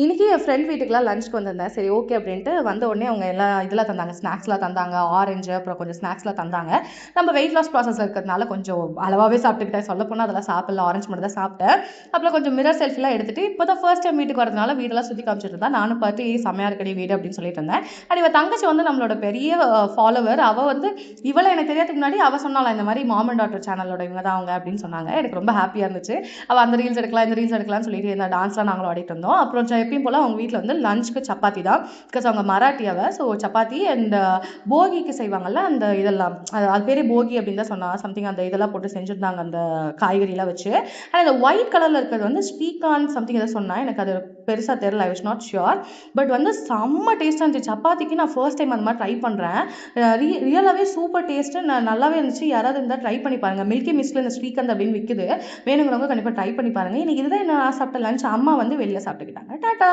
இன்னைக்கு என் ஃப்ரெண்ட் வீட்டுக்குலாம் லஞ்சுக்கு வந்திருந்தேன். சரி ஓகே அப்படின்ட்டு வந்த உடனே அவங்க எல்லாம் இதெல்லாம் தந்தாங்க. ஸ்நாக்ஸ்லாம் தந்தாங்க. ஆரஞ்சு அப்புறம் கொஞ்சம் ஸ்நாக்ஸ்லாம் தந்தாங்க. நம்ம வெயிட் லாஸ் ப்ராசஸ்ல இருக்கிறதுனால கொஞ்சம் அளவாவே சாப்பிட்டுக்கிட்டேன். சொல்லப்போனால் அதெல்லாம் சாப்பிடல. ஆரஞ்சு மட்டும் தான் சாப்பிட்டேன். அப்புறம் கொஞ்சம் மிரர் செல்ஃபிலாம் எடுத்துட்டு இப்போ தான் ஃபர்ஸ்ட் டைம் வீட்டுக்கு வரதுனால வீடெல்லாம் சுற்றி காமிச்சிட்டு இருந்தா. நானும் பார்த்து செம்மையா இருக்கடி வீடு அப்படின்னு சொல்லிட்டு இருந்தேன். அண்ட் இவ தங்கச்சி வந்து நம்மளோட பெரிய ஃபாலோவர். அவ வந்து இவளை எனக்கு தெரியாதுக்கு முன்னாடி அவ சொன்னால இந்த மாதிரி மாம் அண்ட் டாட்டர் சேனலோட இவங்க தான் அவங்க அப்படின்னு சொன்னாங்க. எனக்கு ரொம்ப ஹாப்பியாக இருந்துச்சு. அவள் அந்த ரீல்ஸ் எடுக்கலாம் இந்த ரீல்ஸ் எடுக்கலாம்னு சொல்லிட்டு இந்த டான்ஸ்லாம் நாங்களும் ஆடிட்டு இருந்தோம். அப்புறம் எப்பயும் போல் அவங்க வீட்டில் வந்து லஞ்சுக்கு சப்பாத்தி தான். பிகாஸ் அவங்க மராட்டியாவை. ஸோ சப்பாத்தி அண்ட் போகிக்கு செய்வாங்கல்ல அந்த இதெல்லாம் அது பேரே போகி அப்படின்னு தான் சொன்னா. சம்திங் அந்த இதெல்லாம் போட்டு செஞ்சுருந்தாங்க அந்த காய்கறிலாம் வச்சு. அண்ட் அந்த ஒயிட் கலரில் இருக்கிறது வந்து ஸ்பீக்கான் சம்திங் எதாவது சொன்னால் எனக்கு அது பெருசாக தெரியல. I was not sure. But வந்து செம்ம டேஸ்ட்டாக இருந்துச்சு. சப்பாத்திக்கு நான் ஃபர்ஸ்ட் டைம் அந்த மாதிரி ட்ரை பண்ணுறேன். ரியலாகவே சூப்பர் டேஸ்ட்டு. நல்லாவே இருந்துச்சு. யாராவது இருந்தால் ட்ரை பண்ணி பாருங்கள். மில்கி மிஸ்டில் இந்த ஸ்ரீகந்த் அப்படின்னு விற்குது. வேணுங்கிறவங்க கண்டிப்பாக ட்ரை பண்ணி பாருங்கள். இன்னைக்கு இதுதான் நான் சாப்பிட்ட லஞ்ச். அம்மா வந்து வெளியில் சாப்பிட்டுக்கிட்டாங்க. டாட்டா.